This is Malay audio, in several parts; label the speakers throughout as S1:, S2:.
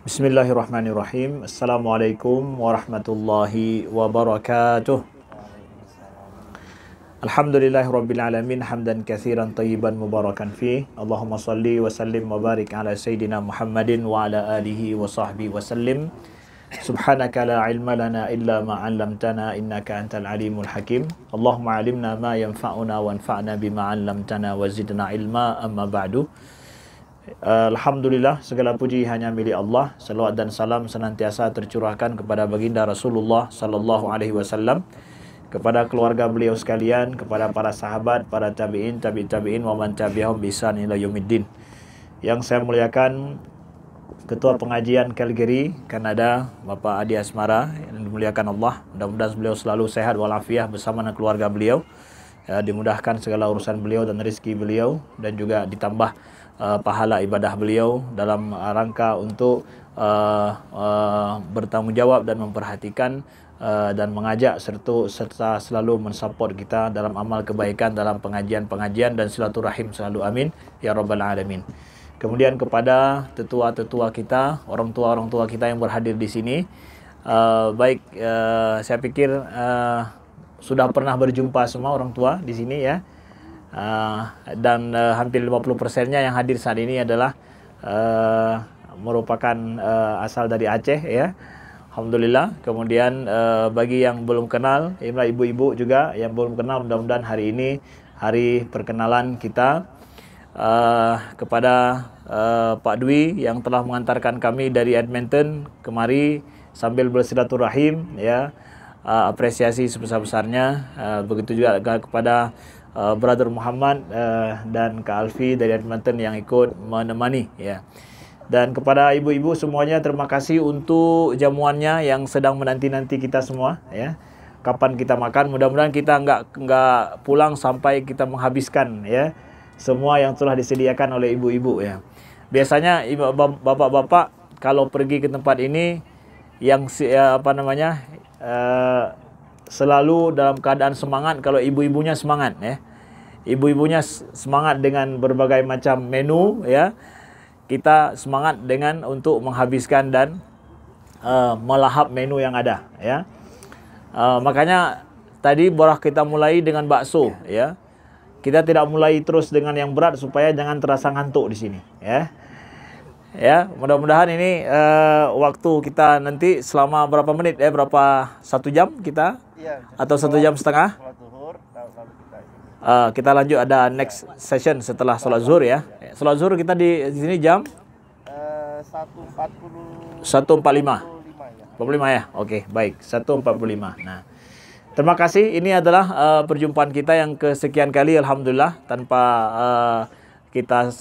S1: Bismillahirrahmanirrahim. Assalamualaikum warahmatullahi wabarakatuh. Alhamdulillahirabbil alamin hamdan katsiran tayyiban mubarakan fi. Allahumma shalli wa sallim wa barik ala sayidina Muhammadin wa ala alihi wa sahbihi wa sallim. Subhanaka la ilma lana illa ma 'allamtana innaka antal alimul hakim. Allahumma 'allimna ma yanfa'una wanfa'na bima 'allamtana wa zidna ilma, amma ba'du. Alhamdulillah, segala puji hanya milik Allah. Salawat dan salam senantiasa tercurahkan kepada baginda Rasulullah sallallahu alaihi wasallam, kepada keluarga beliau sekalian, kepada para sahabat, para tabi'in, tabi'in wa man tabi'ahum bi ihsan ila yaumiddin. Yang saya muliakan Ketua Pengajian Calgary, Kanada, Bapak Adi Asmara, yang dimuliakan Allah. Mudah-mudahan beliau selalu sehat walafiat bersama dengan keluarga beliau. Dimudahkan segala urusan beliau dan rezeki beliau, dan juga ditambah pahala ibadah beliau dalam rangka untuk bertanggungjawab dan memperhatikan dan mengajak serta selalu mensupport kita dalam amal kebaikan, dalam pengajian-pengajian dan silaturahim selalu, amin ya rabbal alamin. Kemudian kepada tetua-tetua kita, orang tua kita yang berhadir di sini, saya pikir sudah pernah berjumpa semua orang tua di sini ya. Dan hampir 50%-nya yang hadir saat ini adalah merupakan asal dari Aceh ya. Alhamdulillah. Kemudian bagi yang belum kenal, ibu-ibu juga yang belum kenal, mudah-mudahan hari ini hari perkenalan kita kepada Pak Dwi yang telah mengantarkan kami dari Edmonton kemari sambil bersilaturahim ya. Apresiasi sebesar-besarnya. Begitu juga kepada Brother Muhammad dan Kak Alfi dari Edmonton yang ikut menemani ya. Dan kepada ibu-ibu semuanya, terima kasih untuk jamuannya yang sedang menanti-nanti kita semua ya. Kapan kita makan, mudah-mudahan kita enggak pulang sampai kita menghabiskan ya semua yang telah disediakan oleh ibu-ibu ya. Biasanya bapak-bapak kalau pergi ke tempat ini yang selalu dalam keadaan semangat kalau ibu-ibunya semangat ya. Ibu-ibunya semangat dengan berbagai macam menu ya. Kita semangat dengan untuk menghabiskan dan melahap menu yang ada ya. Makanya tadi kita mulai dengan bakso ya. Kita tidak mulai terus dengan yang berat supaya jangan terasa ngantuk di sini ya. Ya, mudah-mudahan ini waktu kita nanti selama berapa menit ya, berapa 1 jam kita ya, atau 1 jam setengah. Kita lanjut, ada next session setelah sholat zuhur ya. Sholat zuhur kita di sini jam 1.45 ya. Oke, baik, 1.45. Nah, terima kasih. Ini adalah perjumpaan kita yang kesekian kali, alhamdulillah, tanpa kita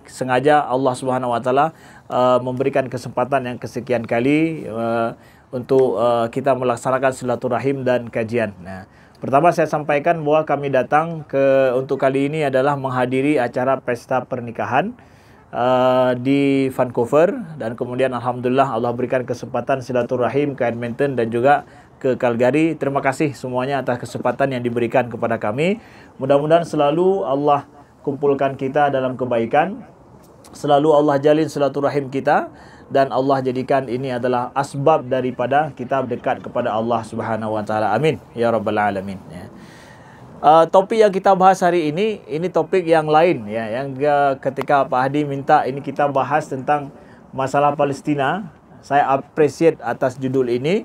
S1: sengaja Allah Subhanahu wa taala memberikan kesempatan yang kesekian kali untuk kita melaksanakan silaturahim dan kajian. Nah, pertama saya sampaikan bahwa kami datang untuk kali ini adalah menghadiri acara pesta pernikahan di Vancouver, dan kemudian alhamdulillah Allah berikan kesempatan silaturahim ke Edmonton dan juga ke Calgary. Terima kasih semuanya atas kesempatan yang diberikan kepada kami. Mudah-mudahan selalu Allah kumpulkan kita dalam kebaikan, selalu Allah jalin silaturahim kita, dan Allah jadikan ini adalah asbab daripada kita dekat kepada Allah Subhanahu wa taala. Amin ya rabbal alamin ya. Topik yang kita bahas hari ini topik yang lain ya, yang ketika Pak Hadi minta ini kita bahas tentang masalah Palestina. Saya appreciate atas judul ini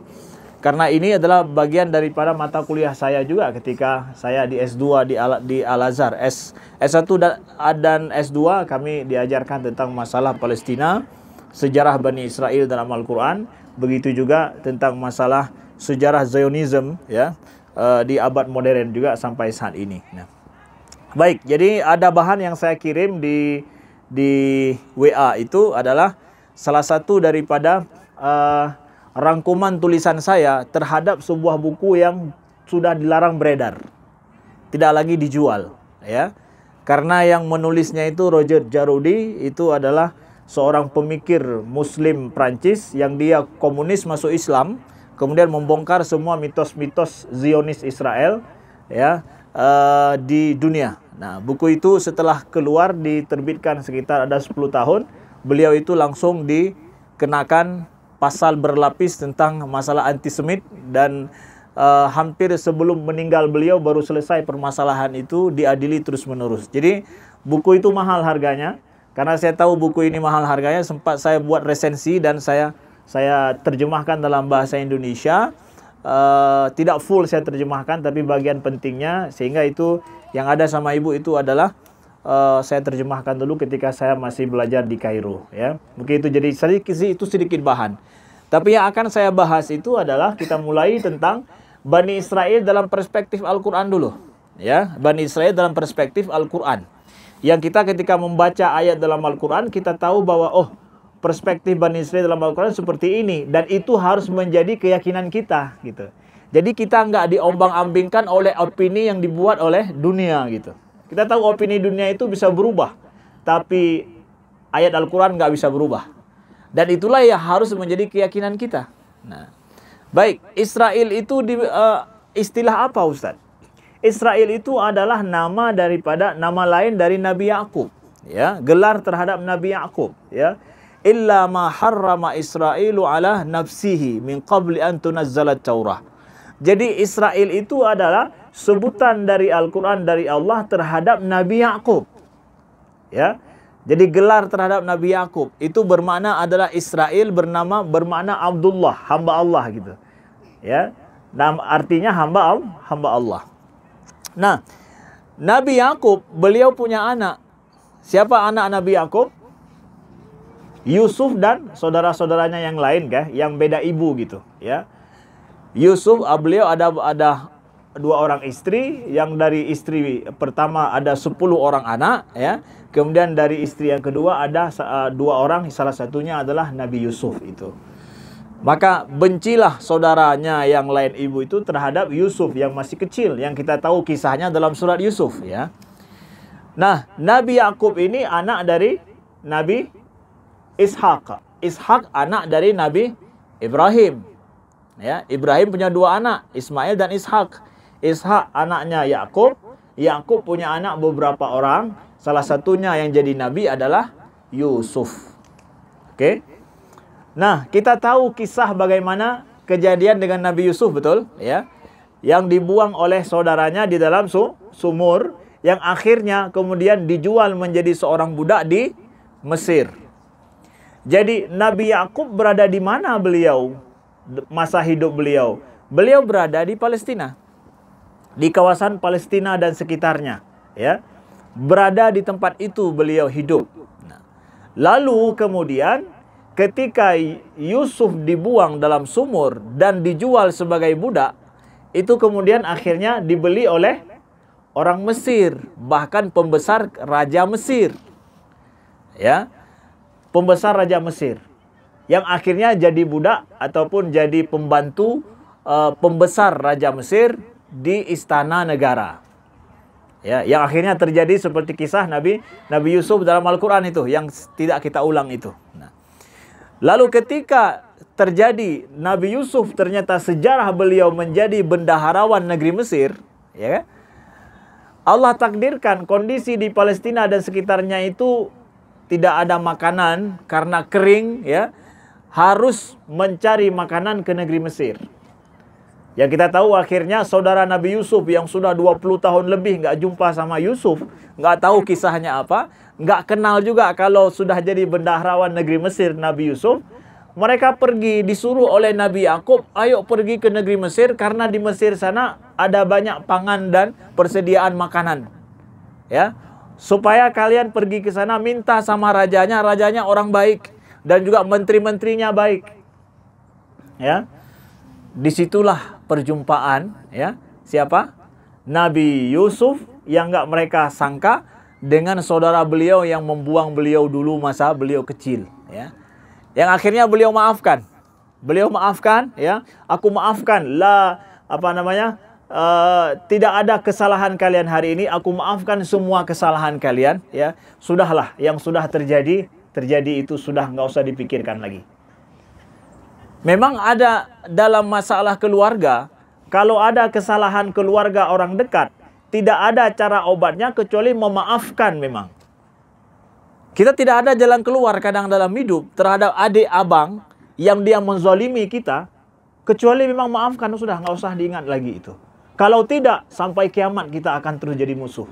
S1: karena ini adalah bagian daripada mata kuliah saya juga ketika saya di S2 di Al-Azhar. S1 dan S2 kami diajarkan tentang masalah Palestina, sejarah Bani Israel dalam Al-Quran, begitu juga tentang masalah sejarah Zionism ya, di abad modern juga sampai saat ini. Nah, baik, jadi ada bahan yang saya kirim di WA itu adalah salah satu daripada rangkuman tulisan saya terhadap sebuah buku yang sudah dilarang beredar, tidak lagi dijual ya. Karena yang menulisnya itu Roger Jarudi, itu adalah seorang pemikir Muslim Prancis yang dia komunis masuk Islam, kemudian membongkar semua mitos-mitos Zionis Israel ya di dunia. Nah, buku itu setelah keluar diterbitkan sekitar ada 10 tahun, beliau itu langsung dikenakan pasal berlapis tentang masalah antisemit, dan hampir sebelum meninggal beliau baru selesai permasalahan itu, diadili terus-menerus. Jadi buku itu mahal harganya. Karena saya tahu buku ini mahal harganya, sempat saya buat resensi dan saya terjemahkan dalam bahasa Indonesia. Tidak full saya terjemahkan, tapi bagian pentingnya, sehingga itu yang ada sama ibu itu adalah saya terjemahkan dulu ketika saya masih belajar di Kairo, ya. Mungkin itu jadi sedikit bahan. Tapi yang akan saya bahas itu adalah kita mulai tentang Bani Israel dalam perspektif Al-Quran dulu, ya. Bani Israel dalam perspektif Al-Quran. Yang kita ketika membaca ayat dalam Al-Quran, kita tahu bahwa perspektif Bani Israel dalam Al-Quran seperti ini, dan itu harus menjadi keyakinan kita, gitu. Jadi kita nggak diombang-ambingkan oleh opini yang dibuat oleh dunia, gitu. Kita tahu opini dunia itu bisa berubah, tapi ayat Al-Quran nggak bisa berubah. Dan itulah yang harus menjadi keyakinan kita. Nah, baik, Israel itu istilah apa, Ustaz? Israel itu adalah nama lain dari Nabi Yakub, ya, gelar terhadap Nabi Yakub, ya. Illa ma harrama Israilu ala nafsihi min qabli an tunazzalat Taurah. Jadi Israel itu adalah sebutan dari Al-Quran dari Allah terhadap Nabi Yakub, ya. Jadi gelar terhadap Nabi Yakub itu bermakna adalah Israel, bermakna Abdullah, hamba Allah, gitu. Ya. Artinya hamba Allah. Nah, Nabi Yakub beliau punya anak. Siapa anak Nabi Yakub? Yusuf dan saudara-saudaranya yang lain, yang beda ibu, gitu, ya. Yusuf, beliau ada 2 orang istri, yang dari istri pertama ada 10 orang anak, ya. Kemudian dari istri yang kedua ada 2 orang, salah satunya adalah Nabi Yusuf itu. Maka bencilah saudaranya yang lain ibu itu terhadap Yusuf yang masih kecil, yang kita tahu kisahnya dalam surat Yusuf, ya. Nah, Nabi Yakub ini anak dari Nabi Ishak. Ishak anak dari Nabi Ibrahim. Ya, Ibrahim punya 2 anak, Ismail dan Ishak. Ishak anaknya Yakub. Yakub punya anak beberapa orang. Salah satunya yang jadi nabi adalah Yusuf. Oke. Nah, kita tahu kisah bagaimana kejadian dengan Nabi Yusuf, betul? Ya. Yang dibuang oleh saudaranya di dalam sumur, yang akhirnya kemudian dijual menjadi seorang budak di Mesir. Jadi Nabi Yakub berada di mana beliau? Masa hidup beliau? Beliau berada di Palestina. Di kawasan Palestina dan sekitarnya, ya. Berada di tempat itu beliau hidup. Nah, lalu kemudian ketika Yusuf dibuang dalam sumur dan dijual sebagai budak, itu kemudian akhirnya dibeli oleh orang Mesir, bahkan pembesar Raja Mesir. Ya, pembesar Raja Mesir, yang akhirnya jadi budak ataupun jadi pembantu pembesar Raja Mesir di istana negara. Ya, yang akhirnya terjadi seperti kisah Nabi Yusuf dalam Al-Quran itu, yang tidak kita ulang itu. Nah, lalu ketika terjadi Nabi Yusuf, ternyata sejarah beliau menjadi bendaharawan negeri Mesir, ya, Allah takdirkan kondisi di Palestina dan sekitarnya itu tidak ada makanan karena kering, ya, harus mencari makanan ke negeri Mesir. Yang kita tahu akhirnya saudara Nabi Yusuf yang sudah 20 tahun lebih nggak jumpa sama Yusuf, nggak tahu kisahnya apa, nggak kenal juga kalau sudah jadi bendaharawan negeri Mesir Nabi Yusuf. Mereka pergi, disuruh oleh Nabi Yakub, ayo pergi ke negeri Mesir karena di Mesir sana ada banyak pangan dan persediaan makanan. Ya, supaya kalian pergi ke sana, minta sama rajanya orang baik dan juga menteri-menterinya baik. Ya. Disitulah perjumpaan, ya, siapa? Nabi Yusuf yang nggak mereka sangka dengan saudara beliau yang membuang beliau dulu masa beliau kecil, ya. Yang akhirnya beliau maafkan. Beliau maafkan, ya. Aku maafkan tidak ada kesalahan kalian hari ini, aku maafkan semua kesalahan kalian, ya. Sudahlah, yang sudah terjadi itu sudah nggak usah dipikirkan lagi. Memang ada dalam masalah keluarga, kalau ada kesalahan keluarga orang dekat, tidak ada cara obatnya kecuali memaafkan memang. Kita tidak ada jalan keluar kadang dalam hidup terhadap adik abang yang dia menzalimi kita, kecuali memang maafkan, sudah, nggak usah diingat lagi itu. Kalau tidak, sampai kiamat kita akan terus jadi musuh.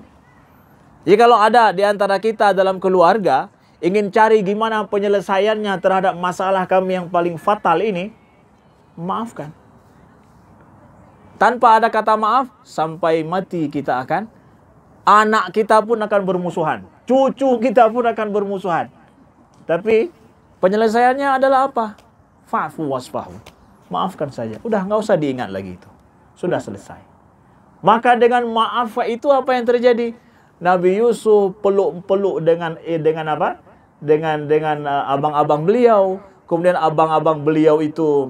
S1: Jadi kalau ada di antara kita dalam keluarga ingin cari gimana penyelesaiannya terhadap masalah kami yang paling fatal ini, maafkan. Tanpa ada kata maaf, sampai mati kita akan, anak kita pun akan bermusuhan, cucu kita pun akan bermusuhan. Tapi penyelesaiannya adalah apa? Fa'fu wasfahu. Maafkan saja. Udah, nggak usah diingat lagi itu. Sudah selesai. Maka dengan maaf itu apa yang terjadi? Nabi Yusuf peluk-peluk dengan apa? Dengan abang-abang beliau. Kemudian abang-abang beliau itu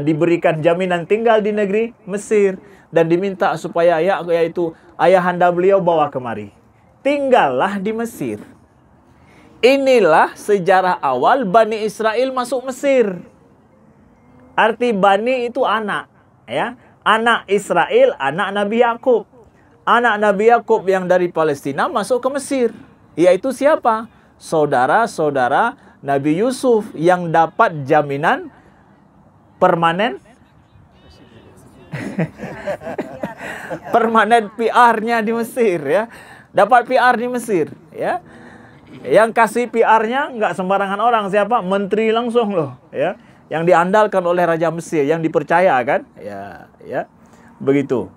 S1: diberikan jaminan tinggal di negeri Mesir dan diminta supaya yaitu ayahanda beliau bawa kemari. Tinggallah di Mesir. Inilah sejarah awal Bani Israel masuk Mesir. Arti Bani itu anak, ya. Anak Israel, anak Nabi Yakub. Anak Nabi Yakub yang dari Palestina masuk ke Mesir. Yaitu siapa? Saudara-saudara Nabi Yusuf yang dapat jaminan permanen permanen PR-nya di Mesir, ya. Dapat PR di Mesir, ya. Yang kasih PR-nya nggak sembarangan orang, siapa? Menteri langsung loh, ya. Yang diandalkan oleh Raja Mesir, yang dipercaya kan? Ya. Begitu.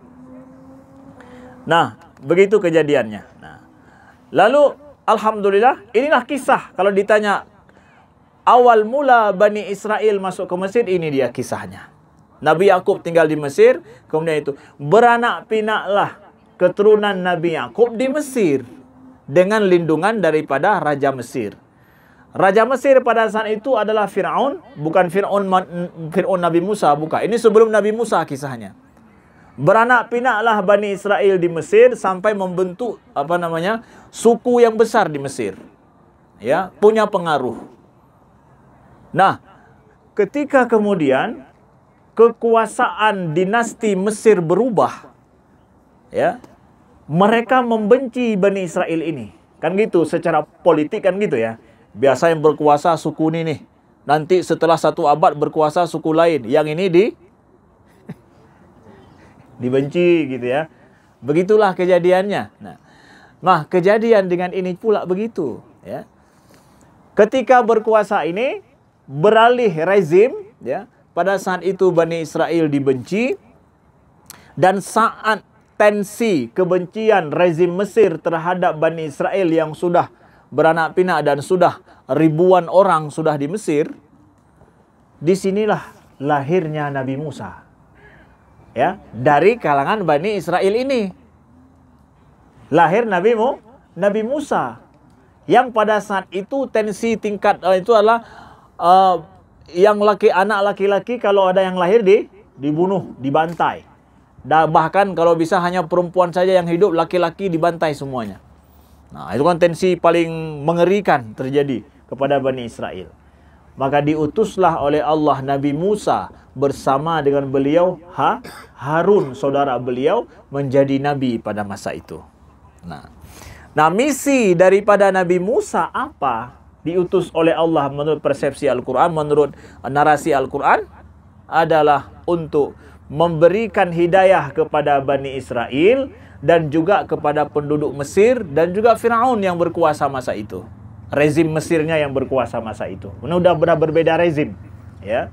S1: Nah, begitu kejadiannya. Nah, lalu alhamdulillah, inilah kisah kalau ditanya awal mula Bani Israel masuk ke Mesir, ini dia kisahnya. Nabi Yakub tinggal di Mesir, kemudian itu beranak pinaklah keturunan Nabi Yakub di Mesir dengan lindungan daripada Raja Mesir. Raja Mesir pada saat itu adalah Fir'aun, bukan Fir'aun Nabi Musa, bukan. Ini sebelum Nabi Musa kisahnya. Beranak pinaklah Bani Israel di Mesir sampai membentuk suku yang besar di Mesir. Ya, punya pengaruh. Nah, ketika kemudian kekuasaan dinasti Mesir berubah, ya, mereka membenci Bani Israel ini. Kan gitu, secara politik kan gitu ya. Biasa yang berkuasa suku ini nih. Nanti setelah 1 abad berkuasa suku lain. Yang ini dibenci gitu ya. Begitulah kejadiannya. Nah, kejadian dengan ini pula begitu, ya. Ketika berkuasa ini beralih rezim, ya. Pada saat itu Bani Israel dibenci, dan saat tensi kebencian rezim Mesir terhadap Bani Israel yang sudah beranak pinak dan sudah ribuan orang sudah di Mesir, disinilah lahirnya Nabi Musa, ya, dari kalangan Bani Israel ini. Lahir Nabi Musa, yang pada saat itu tensi tingkat itu adalah anak laki-laki kalau ada yang lahir dibunuh, dibantai. Dan bahkan kalau bisa hanya perempuan saja yang hidup, laki-laki dibantai semuanya. Nah, itu kan tensi paling mengerikan terjadi kepada Bani Israel. Maka diutuslah oleh Allah Nabi Musa bersama dengan beliau Harun, saudara beliau, menjadi nabi pada masa itu. Nah, misi daripada Nabi Musa apa? Diutus oleh Allah menurut persepsi Al-Quran, menurut narasi Al-Quran, adalah untuk memberikan hidayah kepada Bani Israel dan juga kepada penduduk Mesir dan juga Fir'aun yang berkuasa masa itu. Rezim Mesirnya yang berkuasa masa itu. Sudah berbeda rezim, ya.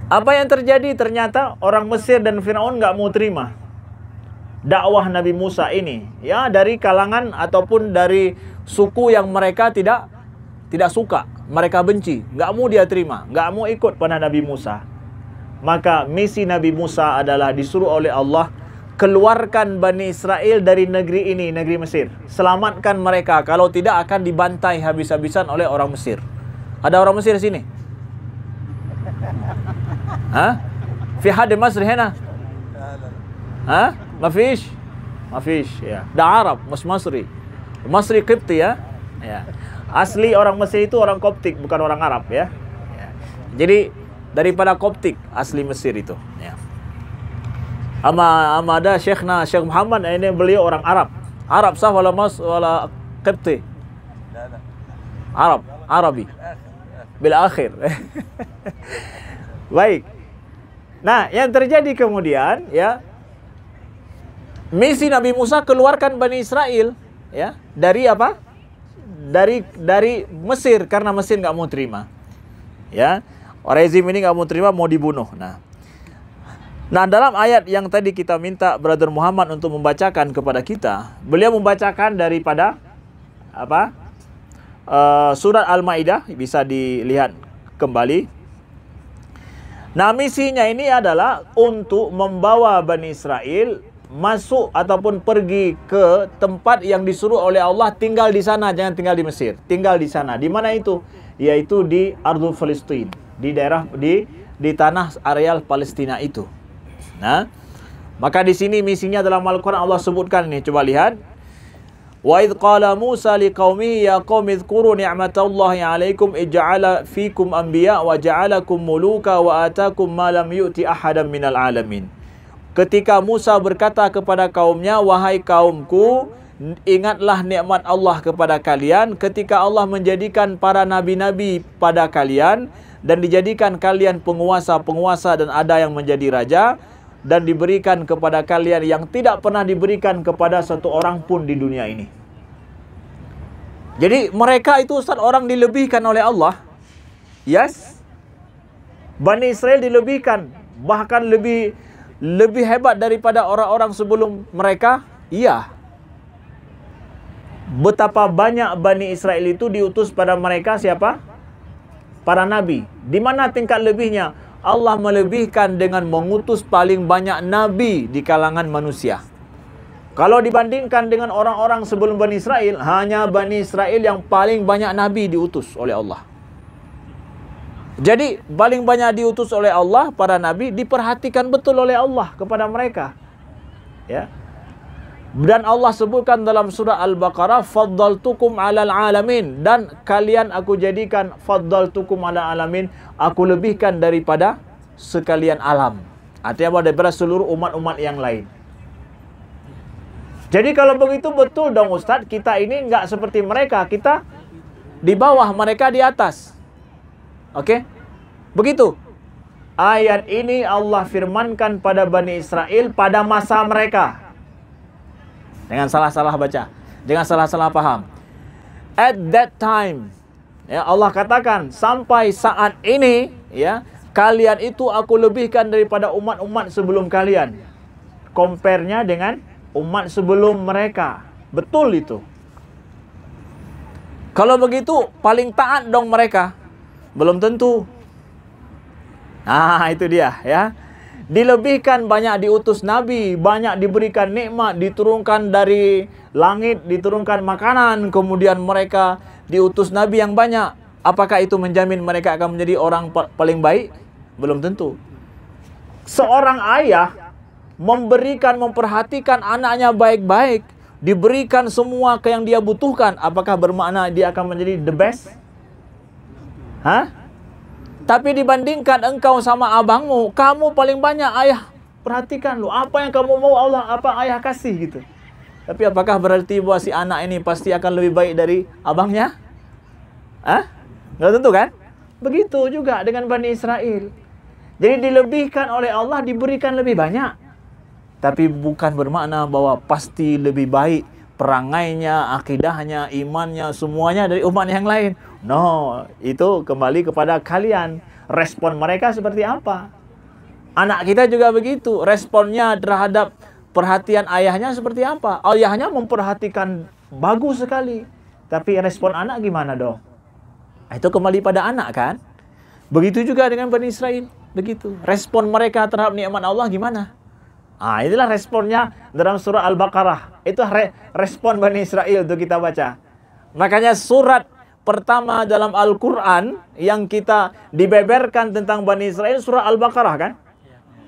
S1: Apa yang terjadi? Ternyata orang Mesir dan Fir'aun nggak mau terima dakwah Nabi Musa ini, ya, dari kalangan ataupun dari suku yang mereka tidak suka, mereka benci, nggak mau dia terima, nggak mau ikut pada Nabi Musa. Maka misi Nabi Musa adalah disuruh oleh Allah, keluarkan Bani Israel dari negeri ini, negeri Mesir. Selamatkan mereka, kalau tidak akan dibantai habis-habisan oleh orang Mesir. Ada orang Mesir sini? Hah? Fi had Masri hena? Hah? Mafish, ya. Da Arab, Masri. Masri Qibti, ya. Asli orang Mesir itu orang Koptik, bukan orang Arab, ya. Jadi daripada Koptik asli Mesir itu, ya. Ada Syekh Muhammad, ini beliau orang Arab. Arab sah wala Qibti? Arab, Arabi. Bil akhir. Baik. Nah, yang terjadi kemudian ya, misi Nabi Musa keluarkan Bani Israel ya dari apa? Dari Mesir, karena Mesir nggak mau terima. Ya. Rezim ini nggak mau terima, mau dibunuh. Nah, dalam ayat yang tadi kita minta Brother Muhammad untuk membacakan kepada kita, beliau membacakan daripada apa? Surat Al-Maidah, bisa dilihat kembali. Nah, misinya ini adalah untuk membawa Bani Israel masuk ataupun pergi ke tempat yang disuruh oleh Allah, tinggal di sana, jangan tinggal di Mesir, tinggal di sana. Di mana itu? Yaitu di Ardul Palestin, di daerah di tanah areal Palestina itu. Nah, maka di sini misinya dalam Al-Quran Allah sebutkan ini, coba lihat. Wa idh qala Musa liqaumihi ya qaumi dzkuru ni'matallahi 'alaikum ij'ala fikum anbiya wa ja'alakum muluka wa atakum ma lam yu'ti ahadan minal alamin. Ketika Musa berkata kepada kaumnya, wahai kaumku, ingatlah nikmat Allah kepada kalian ketika Allah menjadikan para nabi-nabi pada kalian dan dijadikan kalian penguasa-penguasa dan ada yang menjadi raja, dan diberikan kepada kalian yang tidak pernah diberikan kepada satu orang pun di dunia ini. Jadi mereka itu Ustaz, orang dilebihkan oleh Allah. Yes. Bani Israel dilebihkan, bahkan lebih hebat daripada orang-orang sebelum mereka. Iya. Betapa banyak Bani Israel itu diutus pada mereka siapa? Para nabi. Di mana tingkat lebihnya? Allah melebihkan dengan mengutus paling banyak nabi di kalangan manusia. Kalau dibandingkan dengan orang-orang sebelum Bani Israel, hanya Bani Israel yang paling banyak nabi diutus oleh Allah. Jadi, paling banyak diutus oleh Allah, para nabi diperhatikan betul oleh Allah kepada mereka. Ya. Dan Allah sebutkan dalam surah Al-Baqarah, faddaltukum 'alal 'alamin, dan kalian aku jadikan faddaltukum 'alal 'alamin, aku lebihkan daripada sekalian alam. Artinya daripada seluruh umat-umat yang lain. Jadi kalau begitu betul dong Ustaz, kita ini enggak seperti mereka, kita di bawah, mereka di atas. Oke? Begitu. Ayat ini Allah firmankan pada Bani Israel pada masa mereka. Jangan salah-salah baca, jangan salah-salah paham. At that time, ya, Allah katakan sampai saat ini, ya, kalian itu aku lebihkan daripada umat-umat sebelum kalian. Compare-nya dengan umat sebelum mereka. Betul itu. Kalau begitu paling taat dong mereka. Belum tentu. Nah, itu dia, ya. Dilebihkan, banyak diutus nabi, banyak diberikan nikmat, diturunkan dari langit, diturunkan makanan, kemudian mereka diutus nabi yang banyak. Apakah itu menjamin mereka akan menjadi orang paling baik? Belum tentu. Seorang ayah memperhatikan anaknya baik-baik, diberikan semua yang dia butuhkan, apakah bermakna dia akan menjadi the best? Hah? Tapi dibandingkan engkau sama abangmu, kamu paling banyak ayah perhatikan lu. Apa yang kamu mau Allah, apa ayah kasih gitu. Tapi apakah berarti bahwa si anak ini pasti akan lebih baik dari abangnya? Hah? Nggak tentu kan? Begitu juga dengan Bani Israel. Jadi dilebihkan oleh Allah, diberikan lebih banyak. Tapi bukan bermakna bahwa pasti lebih baik perangainya, akidahnya, imannya, semuanya dari umat yang lain. No, itu kembali kepada kalian. Respon mereka seperti apa? Anak kita juga begitu. Responnya terhadap perhatian ayahnya seperti apa? Ayahnya memperhatikan bagus sekali. Tapi respon anak gimana dong? Itu kembali pada anak kan? Begitu juga dengan Bani Israel. Begitu. Respon mereka terhadap nikmat Allah gimana? Inilah responnya dalam surah Al-Baqarah. Itu respon Bani Israel itu kita baca. Makanya surat pertama dalam Al-Quran yang kita dibeberkan tentang Bani Israel surah Al-Baqarah kan?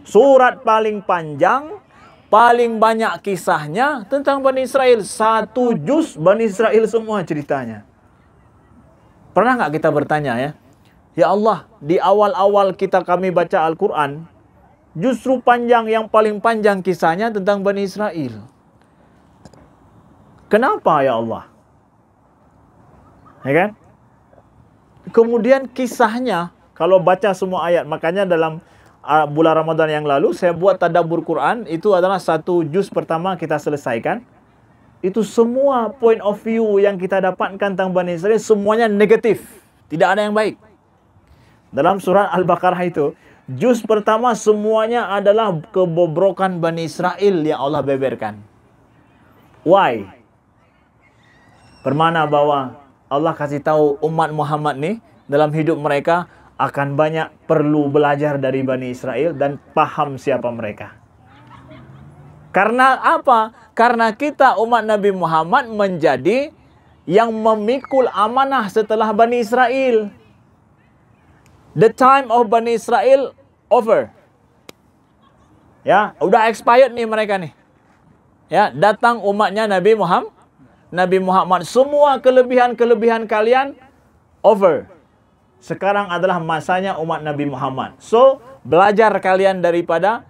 S1: Surat paling panjang, paling banyak kisahnya tentang Bani Israel. 1 juz Bani Israel semua ceritanya. Pernah nggak kita bertanya ya? Ya Allah, di awal-awal kami baca Al-Quran, justru yang paling panjang kisahnya tentang Bani Israel. Kenapa ya Allah? Ya kan? Kemudian kisahnya, kalau baca semua ayat, makanya dalam bulan Ramadan yang lalu, saya buat tadabbur Quran, itu adalah satu juz pertama kita selesaikan. Itu semua point of view yang kita dapatkan tentang Bani Israel, semuanya negatif. Tidak ada yang baik. Dalam surah Al-Baqarah itu, juz pertama semuanya adalah kebobrokan Bani Israel yang Allah beberkan. Why? Bermakna bahwa Allah kasih tahu umat Muhammad nih, dalam hidup mereka akan banyak perlu belajar dari Bani Israel dan paham siapa mereka. Karena apa? Karena kita umat Nabi Muhammad menjadi yang memikul amanah setelah Bani Israel. The time of Bani Israel over. Ya, udah expired nih mereka nih. Ya, datang umatnya Nabi Muhammad. Nabi Muhammad, semua kelebihan-kelebihan kalian over. Sekarang adalah masanya umat Nabi Muhammad. So, belajar kalian daripada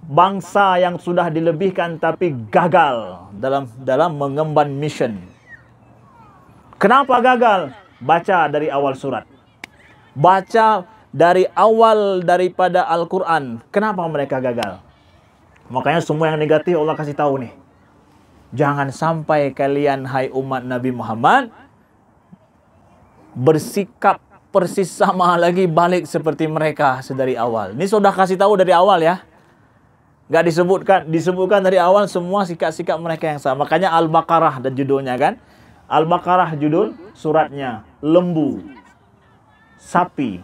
S1: bangsa yang sudah dilebihkan tapi gagal dalam mengemban mission. Kenapa gagal? Baca dari awal surat. Baca dari awal daripada Al-Quran. Kenapa mereka gagal? Makanya semua yang negatif Allah kasih tahu nih. Jangan sampai kalian, hai umat Nabi Muhammad, bersikap persis sama lagi balik seperti mereka sedari awal. Ini sudah kasih tahu dari awal ya. Nggak disebutkan dari awal semua sikap-sikap mereka yang sama. Makanya Al-Baqarah dan judulnya kan. Al-Baqarah judul suratnya lembu, sapi.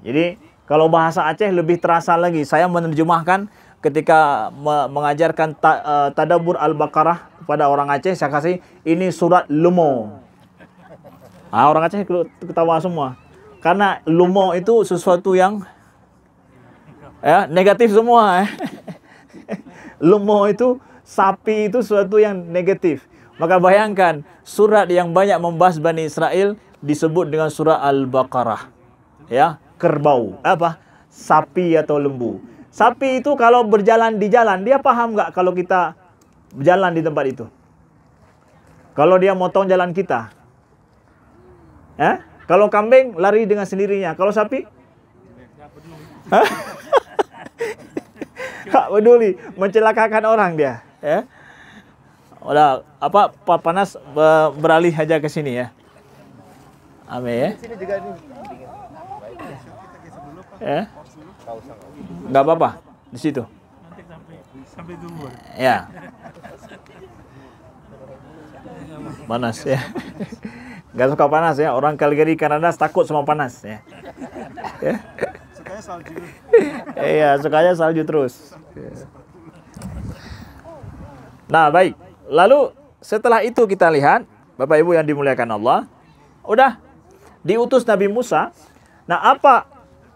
S1: Jadi kalau bahasa Aceh lebih terasa lagi. Saya menerjemahkan ketika mengajarkan tadabbur Al-Baqarah kepada orang Aceh, saya kasih ini surat lumo. Orang Aceh ketawa semua. Karena lumo itu sesuatu yang negatif semua. Lumo itu, sapi itu sesuatu yang negatif. Maka bayangkan, surat yang banyak membahas Bani Israel disebut dengan surah Al-Baqarah. Ya, kerbau. Apa? Sapi atau lembu. Sapi itu kalau berjalan di jalan, dia paham nggak kalau kita berjalan di tempat itu? Kalau dia motong jalan kita. Kalau kambing lari dengan sendirinya. Kalau sapi? Tak peduli, mencelakakan orang dia. Ya. Udah panas beralih aja ke sini ya. Amin ya. Ya. Enggak apa-apa di situ. Sampai dulu. Ya. Panas ya. Enggak suka panas ya. Orang Calgary Kanada takut sama panas ya. Ya. Sukanya salju. Iya, sukanya salju terus. Nah, baik. Lalu setelah itu kita lihat, Bapak Ibu yang dimuliakan Allah, udah diutus Nabi Musa. Nah, apa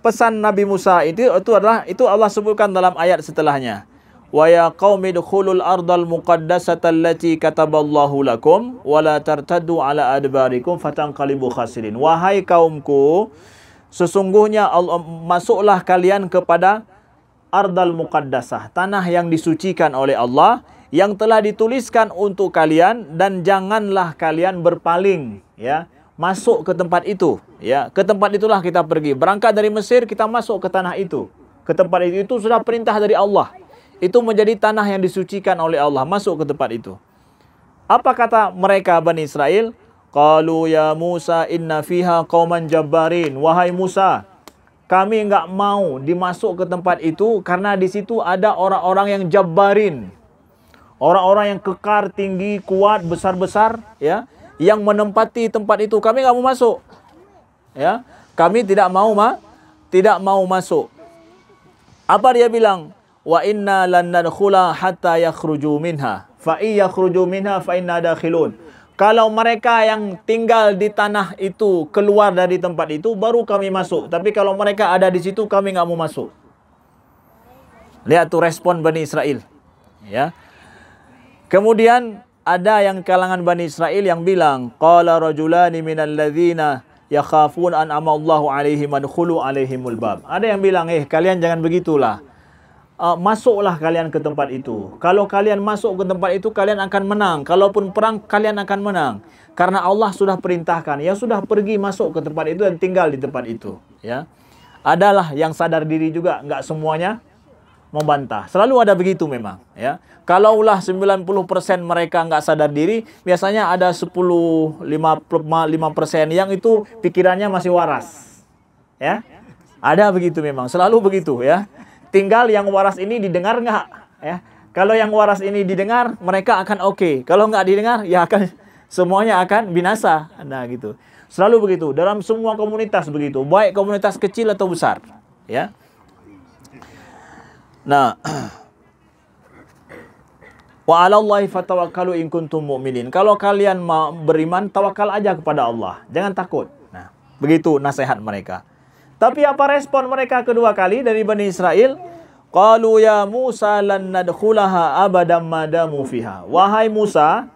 S1: pesan Nabi Musa itu Allah sebutkan dalam ayat setelahnya. Wa ya qaumi dukhulul ardal muqaddasata allati kataballahu lakum wa la tartaddu ala adbarikum fatanqalibu khasirin. Wahai kaumku, sesungguhnya masuklah kalian kepada ardal muqaddasah, tanah yang disucikan oleh Allah, yang telah dituliskan untuk kalian, dan janganlah kalian berpaling ya, masuk ke tempat itu ya. Ke tempat itulah kita pergi. Berangkat dari Mesir, kita masuk ke tanah itu. Ke tempat itu sudah perintah dari Allah. Itu menjadi tanah yang disucikan oleh Allah, masuk ke tempat itu. Apa kata mereka Bani Israel? Qalu ya Musa inna fiha qauman jabbarin. Wahai Musa, kami enggak mau dimasuk ke tempat itu karena di situ ada orang-orang yang jabbarin. Orang-orang yang kekar, tinggi, kuat, besar-besar ya, yang menempati tempat itu. Kami enggak mau masuk. Ya, kami tidak mau masuk. Apa dia bilang? Wa inna lan nadkhula hatta yakhruju minha. Fa in yakhruju minha fa inna dakhilun. Kalau mereka yang tinggal di tanah itu keluar dari tempat itu, baru kami masuk. Tapi kalau mereka ada di situ, kami enggak mau masuk. Lihat tuh respon Bani Israel. Ya. Kemudian ada yang kalangan Bani Israel yang bilang, qala rajulani minal ladzina yakhafun an amallahu alaihim adkhulu alaihimul bab. Ada yang bilang, kalian jangan begitulah. masuklah kalian ke tempat itu. Kalau kalian masuk ke tempat itu, kalian akan menang. Kalaupun perang, kalian akan menang. Karena Allah sudah perintahkan. Ya sudah, pergi masuk ke tempat itu dan tinggal di tempat itu. Ya, adalah yang sadar diri juga, enggak semuanya membantah. Selalu ada begitu memang. Ya, kalaulah 90% mereka enggak sadar diri, biasanya ada 5% yang itu pikirannya masih waras. Ya, ada begitu memang. Selalu begitu ya. Tinggal yang waras ini didengar nggak? Ya, kalau yang waras ini didengar, mereka akan oke. Kalau nggak didengar, ya akan semuanya akan binasa. Nah gitu. Selalu begitu. Dalam semua komunitas begitu. Baik komunitas kecil atau besar. Ya. Nah, wa 'alallahi fatawakkalu in kuntum mu'minin. Kalau kalian mau beriman, tawakal aja kepada Allah. Jangan takut. Nah, begitu nasihat mereka. Tapi apa respon mereka kedua kali dari Bani Israel? Qalu ya Musa lan nadkhulaha abadan madamu fiha. Wahai Musa,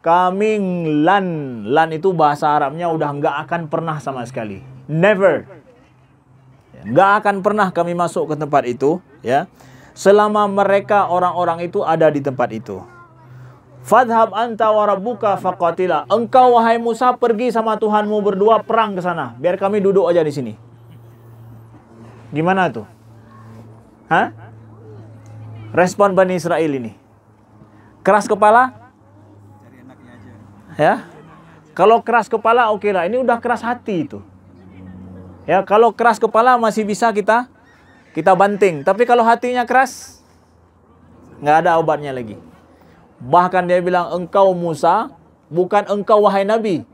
S1: kami lan itu bahasa Arabnya udah enggak akan pernah sama sekali. Never. Enggak akan pernah kami masuk ke tempat itu, ya. Selama mereka orang-orang itu ada di tempat itu. Fadhhab anta wa rabbuka faqatila. Engkau wahai Musa pergi sama Tuhanmu berdua perang ke sana. Biar kami duduk aja di sini. Gimana tuh? Hah? Respon Bani Israel ini. Keras kepala?
S2: Cari enaknya aja.
S1: Ya. Kalau keras kepala oke lah. Ini udah keras hati itu. Ya, kalau keras kepala masih bisa kita banting. Tapi kalau hatinya keras, nggak ada obatnya lagi. Bahkan dia bilang, engkau Musa, bukan engkau wahai Nabi.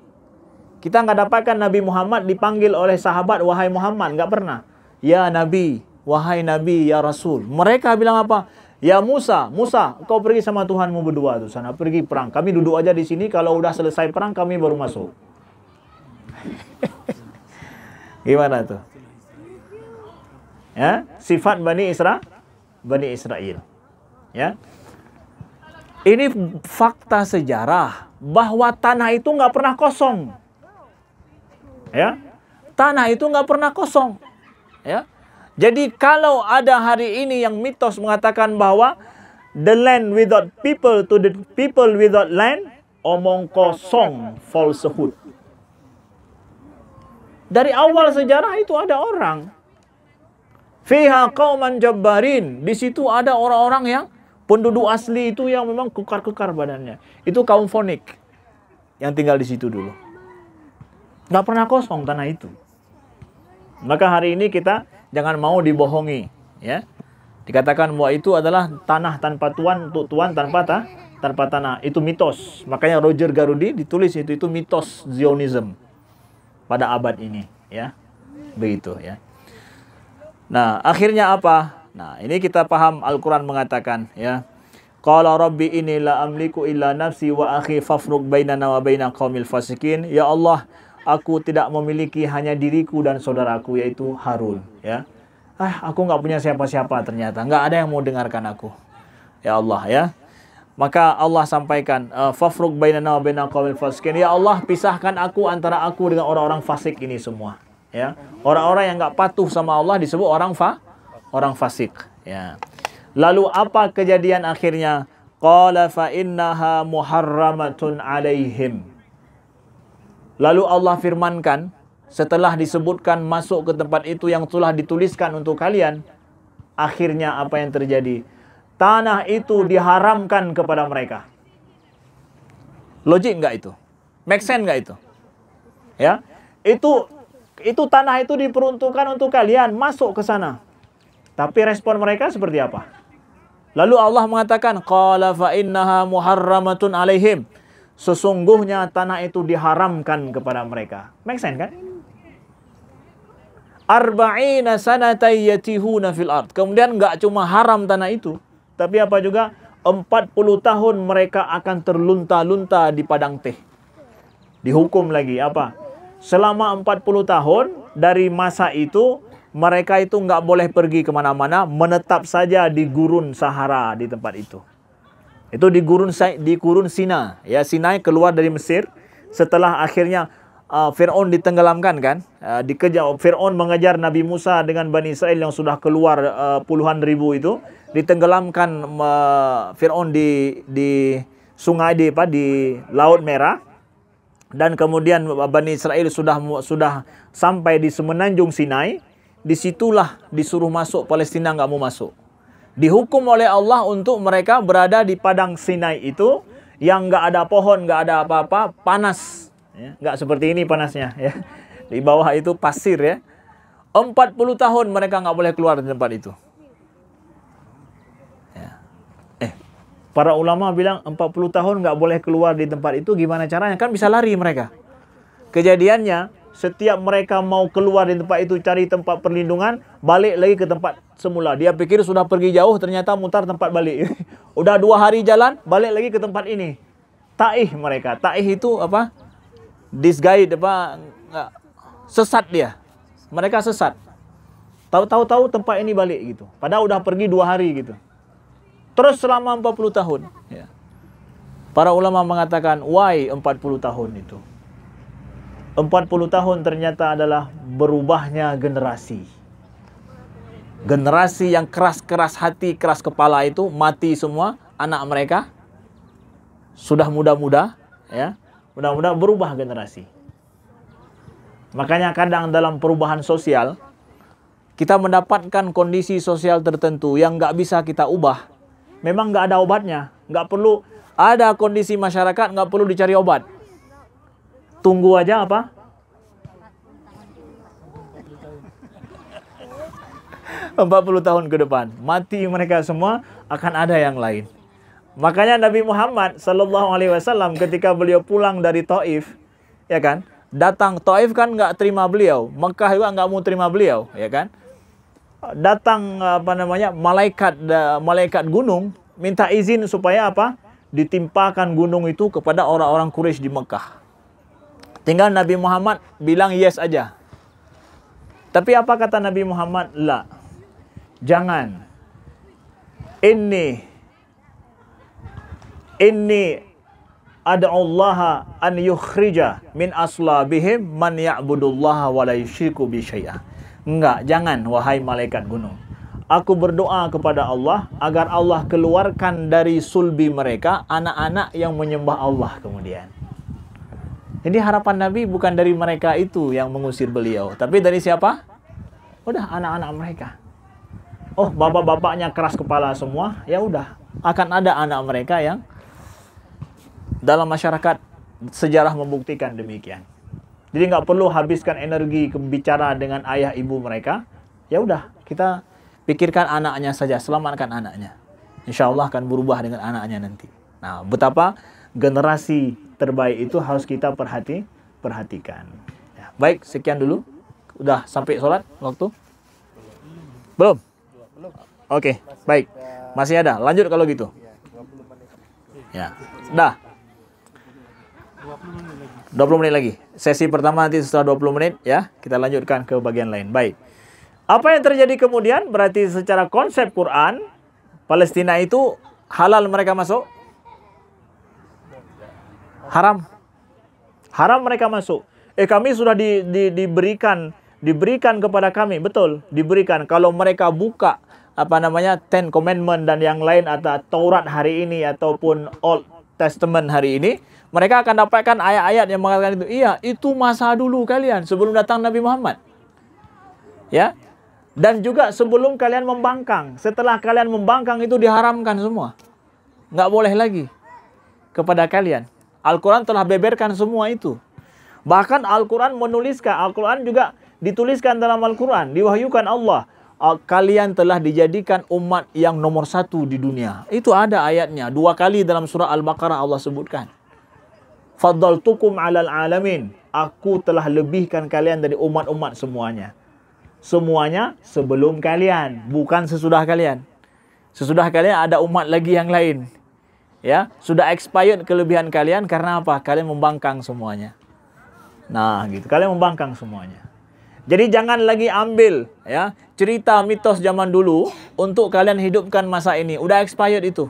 S1: Kita nggak dapatkan Nabi Muhammad dipanggil oleh sahabat wahai Muhammad. Nggak pernah. Ya Nabi, wahai Nabi, ya Rasul. Mereka bilang apa? Ya Musa, kau pergi sama Tuhanmu berdua tuh sana, pergi perang. Kami duduk aja di sini, kalau udah selesai perang kami baru masuk. Gimana tuh? Ya, sifat Bani Israel. Ya. Ini fakta sejarah bahwa tanah itu nggak pernah kosong. Ya. Tanah itu nggak pernah kosong. Ya. Jadi kalau ada hari ini yang mitos mengatakan bahwa the land without people to the people without land, omong kosong, falsehood. Dari awal sejarah itu ada orang. Fiha qauman jabbarin. Di situ ada orang-orang yang penduduk asli itu yang memang kekar-kekar badannya. Itu kaum Fonik yang tinggal di situ dulu. Nggak pernah kosong tanah itu. Maka hari ini kita jangan mau dibohongi, ya. Dikatakan bahwa itu adalah tanah tanpa tuan, untuk tuan tanpa tanah. Itu mitos. Makanya Roger Garudi ditulis itu mitos Zionism pada abad ini, ya. Begitu, ya. Nah, akhirnya apa? Nah, ini kita paham Al-Quran mengatakan, ya. Qala rabbi inni la amliku illa nafsi wa akhi fafruq bainana wa baina qaumil fasikin. Ya Allah, aku tidak memiliki hanya diriku dan saudaraku yaitu Harun, ya. Aku nggak punya siapa-siapa ternyata. Nggak ada yang mau dengarkan aku. Ya Allah, ya. Maka Allah sampaikan, fafruq bainana wa baina qaumil fasikin. Ya Allah, pisahkan aku antara aku dengan orang-orang fasik ini semua, ya. Orang-orang yang nggak patuh sama Allah disebut orang fasik, ya. Lalu apa kejadian akhirnya? Qala fa innaha muharramatun alaihim. Lalu Allah firmankan, setelah disebutkan masuk ke tempat itu yang telah dituliskan untuk kalian, akhirnya apa yang terjadi? Tanah itu diharamkan kepada mereka. Logik nggak itu? Make sense nggak itu? Ya, itu tanah itu diperuntukkan untuk kalian masuk ke sana. Tapi respon mereka seperti apa? Lalu Allah mengatakan, qala fa innaha muharramatun alaihim. Sesungguhnya tanah itu diharamkan kepada mereka. Make sense kan? Arba'ina sanatan yatihuna fil ard. Kemudian enggak cuma haram tanah itu, tapi apa juga? 40 tahun mereka akan terlunta-lunta di padang teh. Dihukum lagi apa? Selama 40 tahun dari masa itu, mereka itu nggak boleh pergi kemana-mana, menetap saja di gurun Sahara di tempat itu. Itu di gurun Sinai. Ya, Sinai keluar dari Mesir setelah akhirnya Fir'aun ditenggelamkan kan, dikejar. Fir'aun mengejar Nabi Musa dengan Bani Israel yang sudah keluar puluhan ribu itu, ditenggelamkan Fir'aun di sungai di Laut Merah. Dan kemudian Bani Israel sudah sampai di semenanjung Sinai. Disitulah disuruh masuk, Palestina nggak mau masuk. Dihukum oleh Allah untuk mereka berada di padang Sinai itu, yang nggak ada pohon, nggak ada apa-apa, panas. Ya, nggak seperti ini panasnya. Ya. Di bawah itu pasir ya. 40 tahun mereka nggak boleh keluar dari tempat itu. Ya. Para ulama bilang 40 tahun nggak boleh keluar di tempat itu, gimana caranya? Kan bisa lari mereka. Kejadiannya, setiap mereka mau keluar di tempat itu cari tempat perlindungan, balik lagi ke tempat semula. Dia pikir sudah pergi jauh, ternyata mutar tempat balik. Udah 2 hari jalan, balik lagi ke tempat ini. Taih mereka. Taih itu apa? Disguise apa? Sesat dia. Mereka sesat. Tahu-tahu tempat ini balik gitu. Padahal udah pergi 2 hari gitu. Terus selama 40 tahun. Ya. Para ulama mengatakan, why 40 tahun itu? 40 tahun ternyata adalah berubahnya generasi. Generasi yang keras hati, keras kepala itu mati semua, anak mereka sudah muda-muda, ya. Mudah-mudahan berubah generasi. Makanya kadang dalam perubahan sosial, kita mendapatkan kondisi sosial tertentu yang nggak bisa kita ubah. Memang nggak ada obatnya. Nggak perlu ada kondisi masyarakat, nggak perlu dicari obat. Tunggu aja apa? 40 tahun ke depan. Mati mereka semua, akan ada yang lain. Makanya Nabi Muhammad SAW ketika beliau pulang dari Taif, ya kan, datang Taif kan nggak terima beliau, Mekah juga nggak mau terima beliau, ya kan. Datang malaikat gunung minta izin supaya apa? Ditimpakan gunung itu kepada orang-orang Quraisy di Mekah. Tinggal Nabi Muhammad bilang yes aja. Tapi apa kata Nabi Muhammad? La. Jangan. Inni ad'ullaha an yukhrija min aslabihim man ya'budullaha wa la yusyriku bi syai'a. Enggak, jangan wahai malaikat gunung. Aku berdoa kepada Allah agar Allah keluarkan dari sulbi mereka anak-anak yang menyembah Allah kemudian. Jadi harapan Nabi bukan dari mereka itu yang mengusir beliau, tapi dari siapa? Udah anak-anak mereka. Oh, bapak-bapaknya keras kepala semua, ya udah akan ada anak mereka yang dalam masyarakat sejarah membuktikan demikian. Jadi nggak perlu habiskan energi bicara dengan ayah ibu mereka. Ya udah, kita pikirkan anaknya saja, selamatkan anaknya. Insya Allah akan berubah dengan anaknya nanti. Nah, betapa generasi terbaik itu harus kita perhatikan. Ya, baik, sekian dulu. Udah sampai sholat waktu? Belum? Oke, baik. Masih ada. Lanjut kalau gitu. Ya, dah. 20 menit lagi. Sesi pertama nanti setelah 20 menit ya, kita lanjutkan ke bagian lain. Baik. Apa yang terjadi kemudian? Berarti secara konsep Quran, Palestina itu halal mereka masuk? Haram. Haram mereka masuk. Kami sudah diberikan kepada kami, betul, diberikan. Kalau mereka buka Ten Commandment dan yang lain atau Taurat hari ini ataupun Old Testament hari ini, mereka akan dapatkan ayat-ayat yang mengatakan itu. Iya, itu masa dulu kalian sebelum datang Nabi Muhammad. Ya. Dan juga sebelum kalian membangkang. Setelah kalian membangkang itu diharamkan semua. Nggak boleh lagi kepada kalian. Al-Quran telah beberkan semua itu. Bahkan Al-Quran menuliskan, Al-Quran juga dituliskan dalam Al-Quran, diwahyukan Allah. Kalian telah dijadikan umat yang nomor 1 di dunia. Itu ada ayatnya. 2 kali dalam surah Al-Baqarah Allah sebutkan. Faddaltukum 'alal 'alamin. Aku telah lebihkan kalian dari umat-umat semuanya. Semuanya sebelum kalian, bukan sesudah kalian. Sesudah kalian ada umat lagi yang lain. Ya, sudah expired kelebihan kalian karena apa? Kalian membangkang semuanya. Nah, gitu. Kalian membangkang semuanya. Jadi jangan lagi ambil ya cerita mitos zaman dulu untuk kalian hidupkan masa ini. Udah expired itu.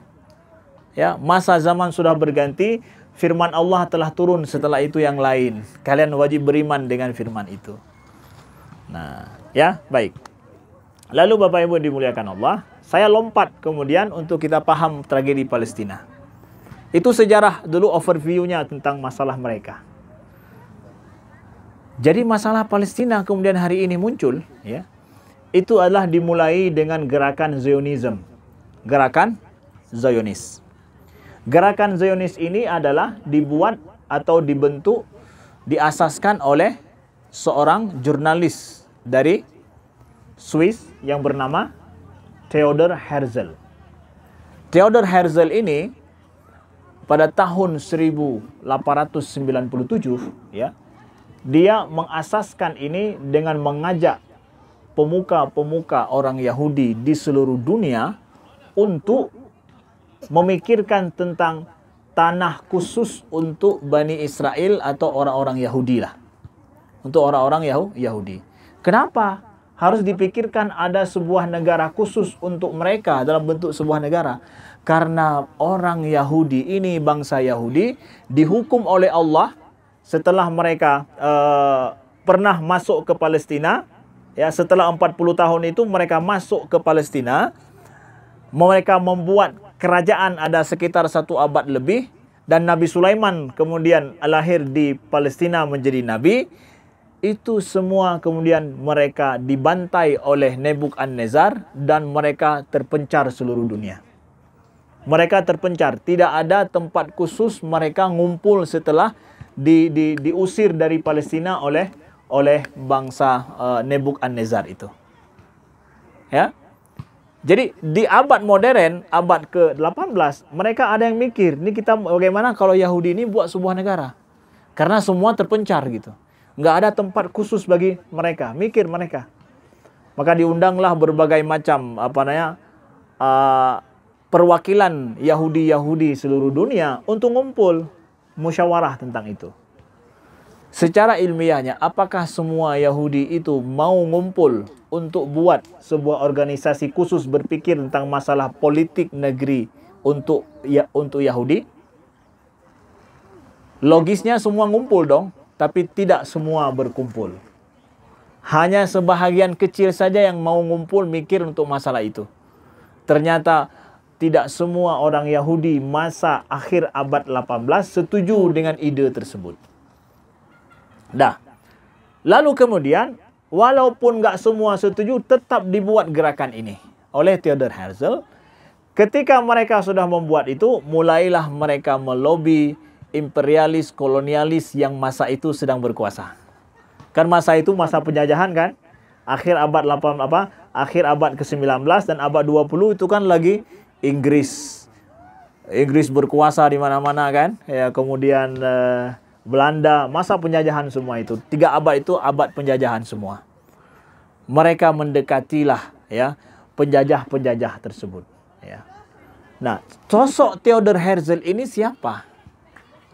S1: Ya, masa zaman sudah berganti. firman Allah telah turun setelah itu yang lain. Kalian wajib beriman dengan firman itu. Nah, ya, baik. Lalu Bapak Ibu dimuliakan Allah, saya lompat kemudian untuk kita paham tragedi Palestina. Itu sejarah dulu overview-nya tentang masalah mereka. Jadi masalah Palestina kemudian hari ini muncul, ya. Itu adalah dimulai dengan gerakan Zionism. Gerakan Zionis. Gerakan Zionis ini adalah dibuat atau dibentuk, diasaskan oleh seorang jurnalis dari Swiss yang bernama Theodor Herzl. Theodor Herzl ini pada tahun 1897, ya, dia mengasaskan ini dengan mengajak pemuka-pemuka orang Yahudi di seluruh dunia untuk memikirkan tentang tanah khusus untuk Bani Israel atau orang-orang Yahudi lah. Untuk orang-orang Yahudi. Kenapa harus dipikirkan ada sebuah negara khusus untuk mereka dalam bentuk sebuah negara? Karena orang Yahudi ini, bangsa Yahudi, dihukum oleh Allah setelah mereka pernah masuk ke Palestina. Ya, setelah 40 tahun itu mereka masuk ke Palestina. Mereka membuat kerajaan ada sekitar 1 abad lebih. Dan Nabi Sulaiman kemudian lahir di Palestina menjadi Nabi. Itu semua kemudian mereka dibantai oleh Nebukadnezar dan mereka terpencar seluruh dunia. Mereka terpencar. Tidak ada tempat khusus mereka ngumpul setelah diusir dari Palestina oleh bangsa Nebukadnezar itu. Ya. Jadi di abad modern, abad ke-18, mereka ada yang mikir, ini kita bagaimana kalau Yahudi ini buat sebuah negara? Karena semua terpencar gitu. Nggak ada tempat khusus bagi mereka, mikir mereka. Maka diundanglah berbagai macam perwakilan Yahudi seluruh dunia untuk ngumpul musyawarah tentang itu. Secara ilmiahnya, apakah semua Yahudi itu mau ngumpul untuk buat sebuah organisasi khusus berpikir tentang masalah politik negeri untuk Yahudi? Logisnya semua ngumpul dong, tapi tidak semua berkumpul. Hanya sebahagian kecil saja yang mau ngumpul mikir untuk masalah itu. Ternyata tidak semua orang Yahudi masa akhir abad 18 setuju dengan ide tersebut. Dah. Lalu kemudian, walaupun nggak semua setuju, tetap dibuat gerakan ini oleh Theodor Herzl. Ketika mereka sudah membuat itu, mulailah mereka melobi imperialis, kolonialis yang masa itu sedang berkuasa. Kan masa itu masa penjajahan kan? Akhir abad akhir abad ke-19 dan abad 20 itu kan lagi Inggris berkuasa di mana-mana kan? Ya, kemudian Belanda, masa penjajahan semua itu. 3 abad itu abad penjajahan semua. Mereka mendekatilah ya penjajah-penjajah tersebut. Ya. Nah, sosok Theodor Herzl ini siapa?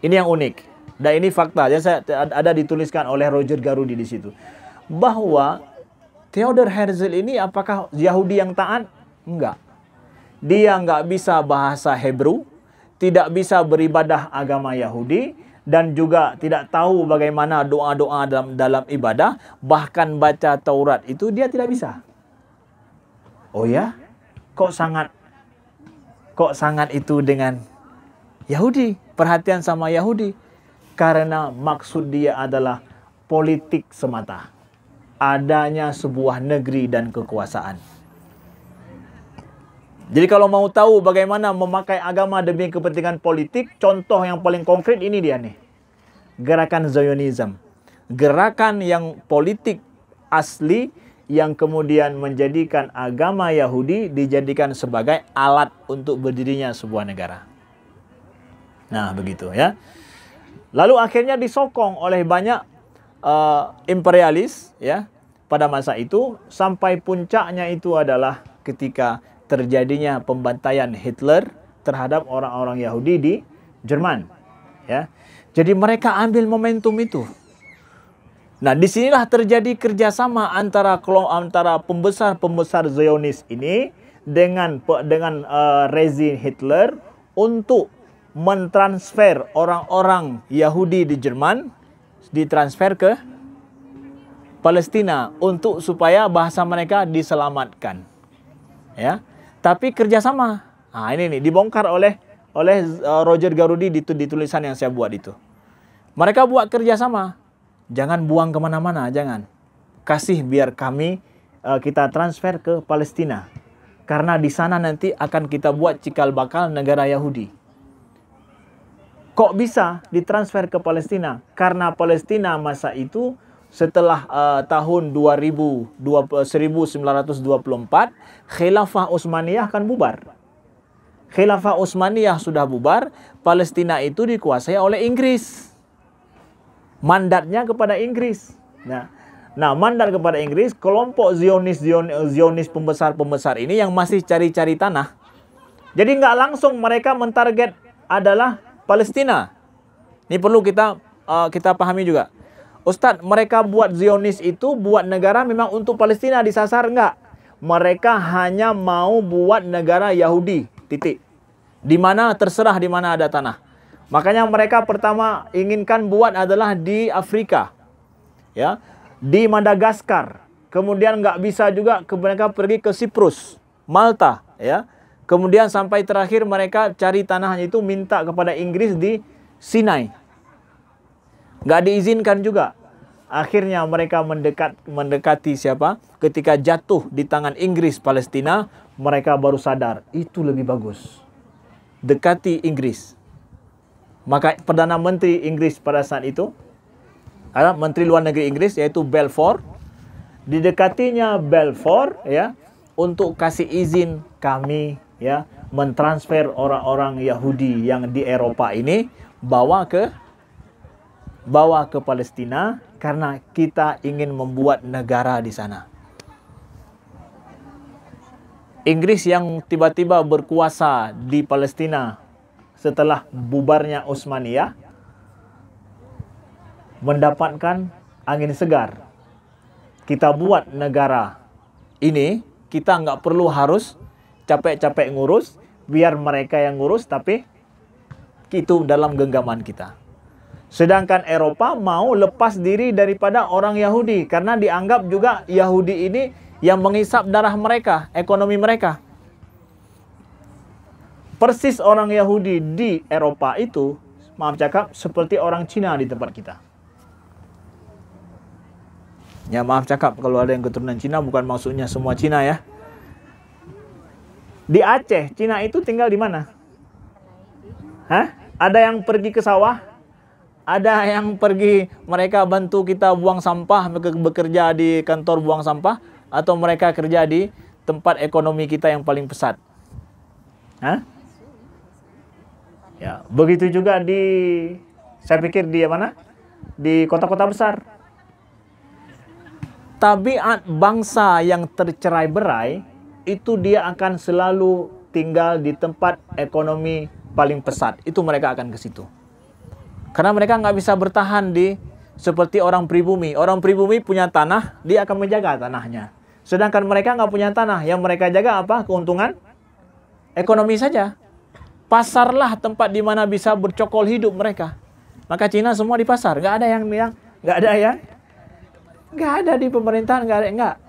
S1: Ini yang unik. Dan ini fakta. Jadi ada dituliskan oleh Roger Garudi di situ. Bahwa Theodor Herzl ini apakah Yahudi yang taat? Enggak. Dia enggak bisa bahasa Hebrew, tidak bisa beribadah agama Yahudi, dan juga tidak tahu bagaimana doa-doa dalam ibadah, bahkan baca Taurat itu dia tidak bisa. Oh ya? Kok sangat itu dengan Yahudi, perhatian sama Yahudi? Karena maksud dia adalah politik semata. Adanya sebuah negeri dan kekuasaan. Jadi kalau mau tahu bagaimana memakai agama demi kepentingan politik, contoh yang paling konkret ini dia nih. Gerakan Zionism. Gerakan yang politik asli yang kemudian menjadikan agama Yahudi dijadikan sebagai alat untuk berdirinya sebuah negara. Nah, begitu ya. Lalu akhirnya disokong oleh banyak imperialis ya pada masa itu, sampai puncaknya itu adalah ketika terjadinya pembantaian Hitler terhadap orang-orang Yahudi di Jerman. Ya, jadi mereka ambil momentum itu. Nah, disinilah terjadi kerjasama antara pembesar-pembesar Zionis ini dengan rezim Hitler untuk mentransfer orang-orang Yahudi di Jerman, ditransfer ke Palestina untuk supaya bahasa mereka diselamatkan. Ya, tapi kerjasama. Nah, ini nih dibongkar oleh Roger Garudi di tulisan yang saya buat itu. Mereka buat kerjasama. Jangan buang kemana-mana, jangan. Kasih biar kami kita transfer ke Palestina. Karena di sana nanti akan kita buat cikal bakal negara Yahudi. Kok bisa ditransfer ke Palestina? Karena Palestina masa itu setelah tahun 1924, Khilafah Utsmaniyah akan bubar. Khilafah Utsmaniyah sudah bubar, Palestina itu dikuasai oleh Inggris. Mandatnya kepada Inggris. Nah, mandat kepada Inggris, kelompok Zionis pembesar-pembesar ini yang masih cari-cari tanah. Jadi nggak langsung mereka mentarget adalah Palestina. Ini perlu kita pahami juga. Ustadz, mereka buat Zionis itu buat negara memang untuk Palestina disasar enggak? Mereka hanya mau buat negara Yahudi, titik. Di mana terserah di mana ada tanah. Makanya mereka pertama inginkan buat adalah di Afrika. Ya, di Madagaskar. Kemudian nggak bisa juga mereka pergi ke Siprus, Malta, ya. Kemudian sampai terakhir mereka cari tanahnya itu minta kepada Inggris di Sinai. Nggak diizinkan juga. Akhirnya mereka mendekati siapa? Ketika jatuh di tangan Inggris Palestina, mereka baru sadar itu lebih bagus. Dekati Inggris. Maka Perdana Menteri Inggris pada saat itu, Menteri Luar Negeri Inggris yaitu Balfour, didekatinya Balfour ya untuk kasih izin kami ya mentransfer orang-orang Yahudi yang di Eropa ini bawa ke Palestina karena kita ingin membuat negara di sana. Inggris yang tiba-tiba berkuasa di Palestina setelah bubarnya Utsmaniyah mendapatkan angin segar. Kita buat negara ini, kita nggak perlu harus capek-capek ngurus, biar mereka yang ngurus, tapi itu dalam genggaman kita. Sedangkan Eropa mau lepas diri daripada orang Yahudi. Karena dianggap juga Yahudi ini yang menghisap darah mereka, ekonomi mereka. Persis orang Yahudi di Eropa itu, maaf cakap, seperti orang Cina di tempat kita. Ya maaf cakap, kalau ada yang keturunan Cina bukan maksudnya semua Cina ya. Di Aceh, Cina itu tinggal di mana? Hah? Ada yang pergi ke sawah? Ada yang pergi mereka bantu kita buang sampah, bekerja di kantor buang sampah, atau mereka kerja di tempat ekonomi kita yang paling pesat? Hah? Ya, begitu juga saya pikir di mana? Di kota-kota besar. Tabiat bangsa yang tercerai-berai itu dia akan selalu tinggal di tempat ekonomi paling pesat. Itu mereka akan ke situ. Karena mereka nggak bisa bertahan seperti orang pribumi. Orang pribumi punya tanah, dia akan menjaga tanahnya. Sedangkan mereka nggak punya tanah. Yang mereka jaga apa? Keuntungan ekonomi saja. Pasarlah tempat di mana bisa bercokol hidup mereka. Maka Cina semua di pasar. Nggak ada di pemerintahan.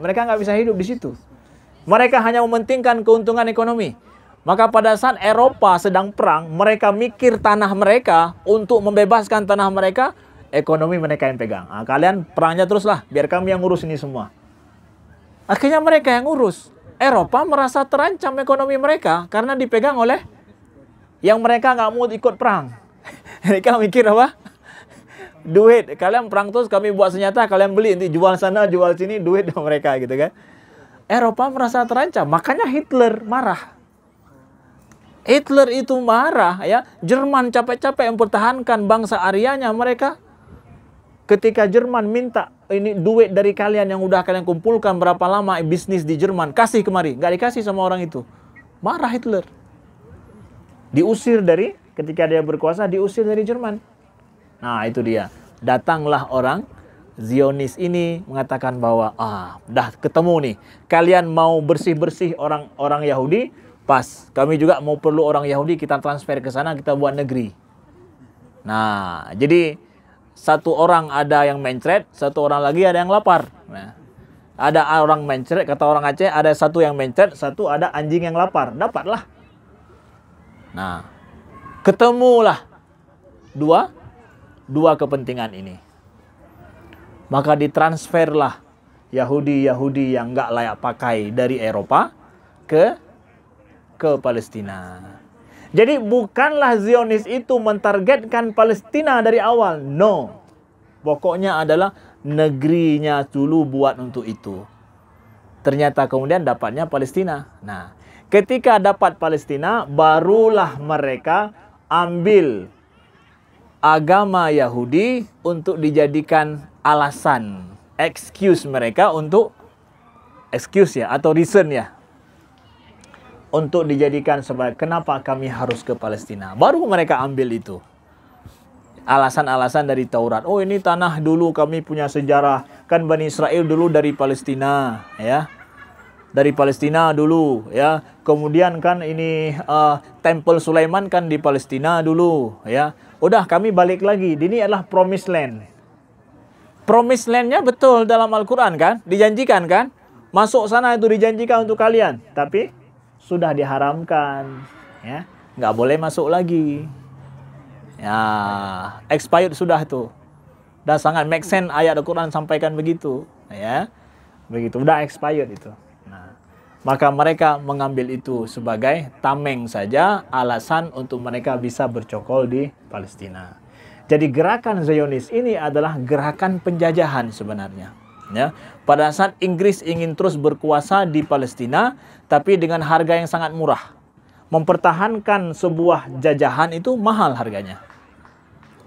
S1: Mereka nggak bisa hidup di situ. Mereka hanya mementingkan keuntungan ekonomi. Maka pada saat Eropa sedang perang, mereka mikir tanah mereka untuk membebaskan tanah mereka, ekonomi mereka yang pegang. Nah, kalian perangnya teruslah, biar kami yang ngurus ini semua. Akhirnya mereka yang ngurus. Eropa merasa terancam ekonomi mereka karena dipegang oleh yang mereka nggak mau ikut perang. Mereka mikir apa? Duit. Kalian perang terus, kami buat senjata, kalian beli, nanti jual sana, jual sini, duit mereka gitu kan. Eropa merasa terancam, makanya Hitler marah. Hitler itu marah ya. Jerman capek-capek mempertahankan bangsa Aryanya mereka. Ketika Jerman minta ini duit dari kalian yang udah kalian kumpulkan berapa lama bisnis di Jerman, kasih kemari. Nggak dikasih sama orang itu. Marah Hitler. Diusir ketika dia berkuasa, diusir dari Jerman. Nah itu dia. Datanglah orang Zionis ini mengatakan bahwa dah ketemu nih. Kalian mau bersih-bersih orang Yahudi, Pas. Kami juga mau perlu orang Yahudi, kita transfer ke sana, kita buat negeri. Nah, jadi satu orang ada yang mencret, satu orang lagi ada yang lapar. Nah, ada orang mencret, kata orang Aceh, ada satu yang mencret, satu ada anjing yang lapar. Dapatlah. Nah, ketemulah dua kepentingan ini. Maka ditransferlah Yahudi-Yahudi yang nggak layak pakai dari Eropa ke Palestina. Jadi bukanlah Zionis itu mentargetkan Palestina dari awal. No. Pokoknya adalah negerinya dulu buat untuk itu. Ternyata kemudian dapatnya Palestina. Nah, ketika dapat Palestina, barulah mereka ambil agama Yahudi untuk dijadikan alasan, excuse mereka untuk, excuse ya, atau reason ya, untuk dijadikan sebagai kenapa kami harus ke Palestina. Baru mereka ambil itu. Alasan-alasan dari Taurat. Oh, ini tanah dulu kami punya sejarah. Kan Bani Israel dulu dari Palestina, ya. Dari Palestina dulu, ya. Kemudian kan ini Tempel Sulaiman kan di Palestina dulu, ya. Udah kami balik lagi. Ini adalah Promised Land. Promised Land-nya betul dalam Al-Quran kan? Dijanjikan kan? Masuk sana itu dijanjikan untuk kalian. Tapi sudah diharamkan, ya, nggak boleh masuk lagi, ya, expired sudah itu, dan sangat make sense ayat Al-Quran sampaikan begitu, ya, begitu, udah expired itu. Nah, maka mereka mengambil itu sebagai tameng saja, alasan untuk mereka bisa bercokol di Palestina. Jadi gerakan Zionis ini adalah gerakan penjajahan sebenarnya. Ya, pada saat Inggris ingin terus berkuasa di Palestina, tapi dengan harga yang sangat murah. Mempertahankan sebuah jajahan itu mahal harganya.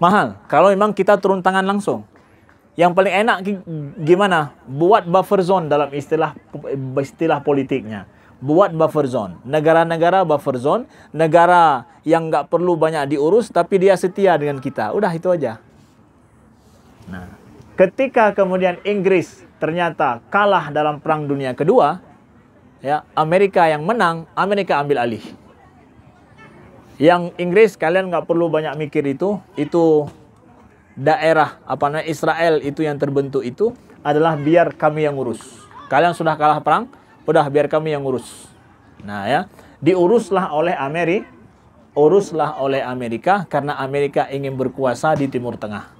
S1: Mahal. Kalau memang kita turun tangan langsung. Yang paling enak gimana? Buat buffer zone dalam istilah politiknya. Buat buffer zone. Negara-negara buffer zone. Negara yang nggak perlu banyak diurus, tapi dia setia dengan kita. Udah itu aja. Nah, ketika kemudian Inggris ternyata kalah dalam Perang Dunia Kedua, ya, Amerika yang menang, Amerika ambil alih. Yang Inggris, kalian nggak perlu banyak mikir itu daerah Israel itu yang terbentuk itu adalah biar kami yang ngurus. Kalian sudah kalah perang, udah biar kami yang ngurus. Nah, ya, diuruslah oleh Amerika karena Amerika ingin berkuasa di Timur Tengah.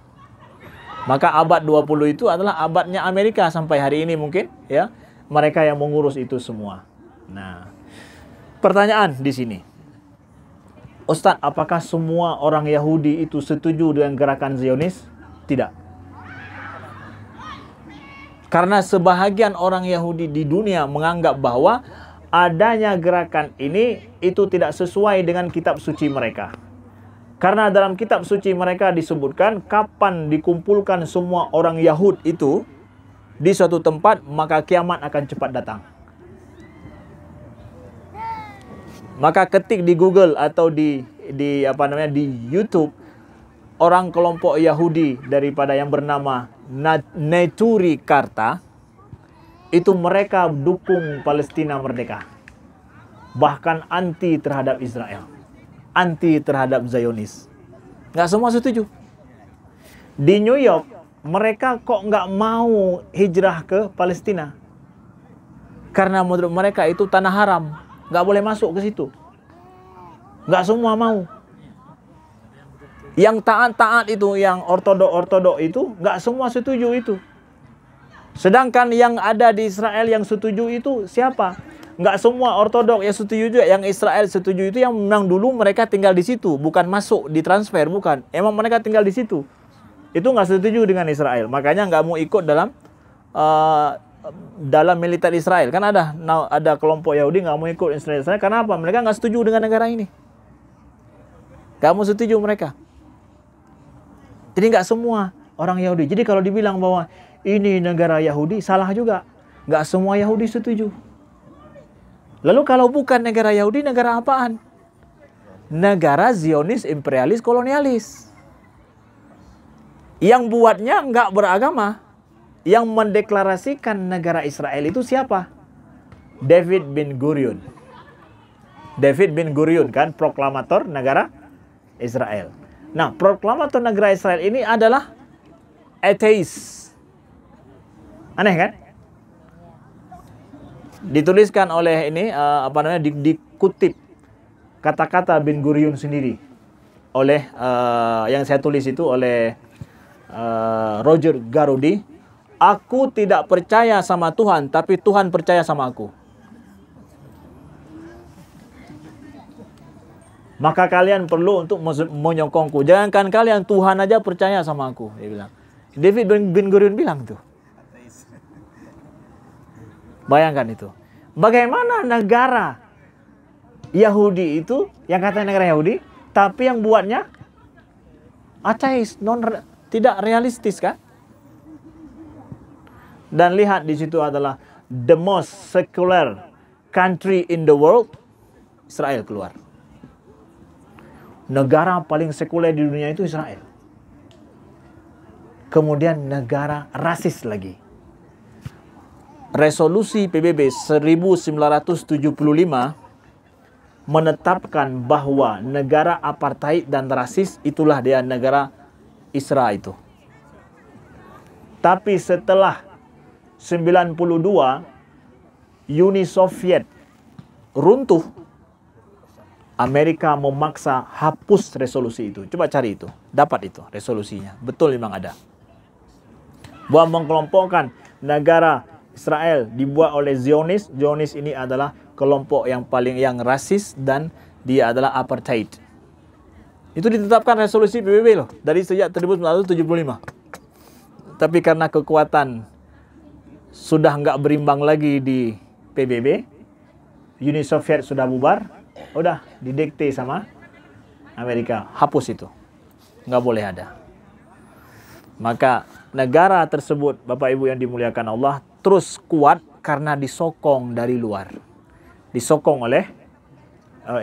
S1: Maka abad 20 itu adalah abadnya Amerika sampai hari ini mungkin, ya. Mereka yang mengurus itu semua. Nah, pertanyaan di sini. Ustadz, apakah semua orang Yahudi itu setuju dengan gerakan Zionis? Tidak. Karena sebahagian orang Yahudi di dunia menganggap bahwa adanya gerakan ini itu tidak sesuai dengan kitab suci mereka. Karena dalam kitab suci mereka disebutkan kapan dikumpulkan semua orang Yahud itu di suatu tempat, maka kiamat akan cepat datang. Maka ketik di Google atau di YouTube, orang kelompok Yahudi daripada yang bernama Neturei Karta, itu mereka dukung Palestina merdeka. Bahkan anti terhadap Israel. Anti terhadap Zionis. Nggak semua setuju. Di New York, mereka kok nggak mau hijrah ke Palestina. Karena menurut mereka itu tanah haram. Nggak boleh masuk ke situ. Nggak semua mau. Yang taat-taat itu, yang ortodok itu, nggak semua setuju itu. Sedangkan yang ada di Israel yang setuju itu siapa? Nggak semua ortodok yang setuju juga. Yang Israel setuju itu yang memang dulu mereka tinggal di situ. Bukan masuk, ditransfer, bukan. Emang mereka tinggal di situ. Itu nggak setuju dengan Israel. Makanya nggak mau ikut dalam militer Israel. Kan ada kelompok Yahudi nggak mau ikut Israel. Karena apa? Mereka nggak setuju dengan negara ini. Nggak mau setuju mereka. Jadi nggak semua orang Yahudi. Jadi kalau dibilang bahwa ini negara Yahudi, salah juga. Nggak semua Yahudi setuju. Lalu kalau bukan negara Yahudi, negara apaan? Negara Zionis, imperialis, kolonialis. Yang buatnya nggak beragama. Yang mendeklarasikan negara Israel itu siapa? David bin Gurion. David bin Gurion kan, proklamator negara Israel. Nah, proklamator negara Israel ini adalah ateis. Aneh kan? Dituliskan oleh ini dikutip kata-kata bin Gurion sendiri oleh yang saya tulis itu oleh Roger Garudi. Aku tidak percaya sama Tuhan, tapi Tuhan percaya sama aku. Maka kalian perlu untuk menyokongku. Jangankan kalian, Tuhan aja percaya sama aku, dia bilang. David bin Gurion bilang tuh. Bayangkan itu. Bagaimana negara Yahudi itu, yang katanya negara Yahudi, tapi yang buatnya ateis, tidak realistis kan? Dan lihat di situ adalah the most secular country in the world, Israel keluar. Negara paling sekuler di dunia itu Israel. Kemudian negara rasis lagi. Resolusi PBB 1975 menetapkan bahwa negara apartheid dan rasis itulah dia negara Israel itu. Tapi setelah 92 Uni Soviet runtuh, Amerika memaksa hapus resolusi itu. Coba cari itu, dapat itu resolusinya. Betul memang ada. Bahwa mengelompokkan negara Israel dibuat oleh Zionis. Zionis ini adalah kelompok yang rasis dan dia adalah apartheid. Itu ditetapkan resolusi PBB loh dari sejak 1975. Tapi karena kekuatan sudah nggak berimbang lagi di PBB, Uni Soviet sudah bubar, udah didikte sama Amerika, hapus itu, nggak boleh ada. Maka negara tersebut, Bapak Ibu yang dimuliakan Allah, terus kuat karena disokong dari luar, disokong oleh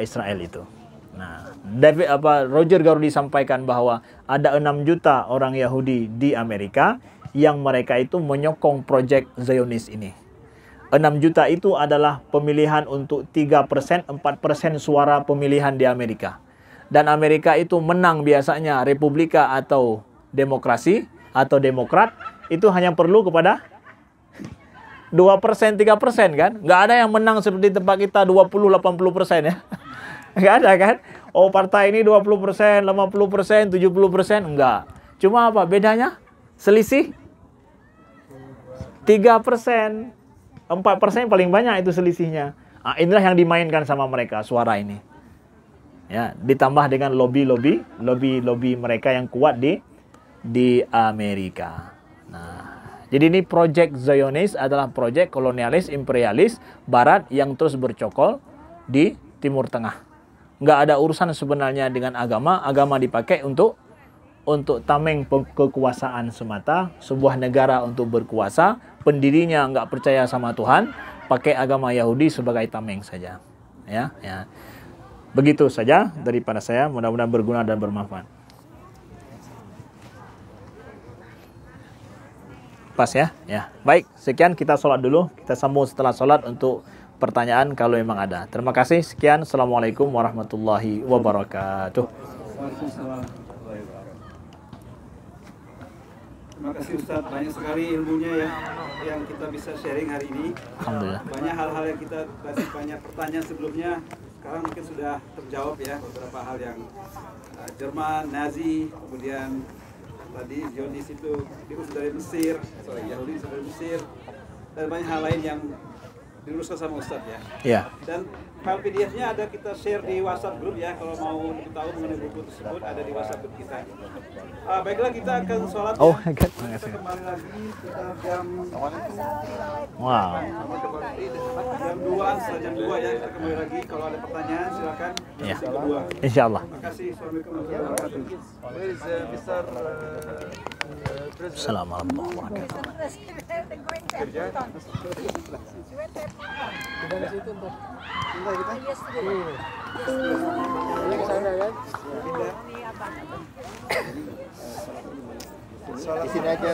S1: Israel itu. Nah, Roger Garudi sampaikan bahwa ada 6 juta orang Yahudi di Amerika yang mereka itu menyokong proyek Zionis ini. 6 juta itu adalah pemilihan untuk 3%, 4% suara pemilihan di Amerika. Dan Amerika itu menang biasanya Republika atau demokrasi atau Demokrat, itu hanya perlu kepada 2%, 3% kan? Nggak ada yang menang seperti tempat kita 20-80% ya. Nggak ada kan? Oh, partai ini 20%, 50%, 70%. Enggak. Cuma apa? Bedanya? Selisih 3%. 4% paling banyak itu selisihnya. Nah, inilah yang dimainkan sama mereka, suara ini. Ya, ditambah dengan lobby mereka yang kuat di Amerika. Nah, jadi ini proyek Zionis adalah proyek kolonialis, imperialis Barat yang terus bercokol di Timur Tengah. Nggak ada urusan sebenarnya dengan agama. Agama dipakai untuk tameng kekuasaan semata. Sebuah negara untuk berkuasa, pendirinya nggak percaya sama Tuhan, pakai agama Yahudi sebagai tameng saja. Ya. Begitu saja daripada saya, mudah-mudahan berguna dan bermanfaat. Pas ya? Ya. Baik, sekian, kita sholat dulu. Kita sambung setelah sholat untuk pertanyaan kalau memang ada. Terima kasih. Sekian. Assalamualaikum warahmatullahi wabarakatuh.
S2: Terima kasih Ustaz, banyak sekali ilmunya ya yang kita bisa sharing hari ini.
S1: Alhamdulillah.
S2: Banyak hal-hal yang kita masih banyak pertanyaan sebelumnya, sekarang mungkin sudah terjawab ya, beberapa hal yang Jerman, Nazi, kemudian tadi Zionis itu diurus dari Mesir, Yahudi dari Mesir, dan banyak hal lain yang diluruskan sama Ustadz ya.
S1: Iya.
S2: Dan file PDF-nya ada kita share di WhatsApp group ya, kalau mau lebih tahu mengenai buku tersebut ada di WhatsApp group kita. Baiklah, kita akan sholat ya.
S1: Oh, kita
S2: kembali lagi sekitar jam
S1: wow.
S2: jam 2, setelah jam 2 ya, kita kembali lagi. Kalau ada pertanyaan silakan.
S1: Ya.
S2: Jam 2.
S1: Insyaallah.
S2: Terima kasih. Assalamualaikum warahmatullahi wabarakatuh.
S1: Assalamualaikum warahmatullahi
S3: Di sini aja.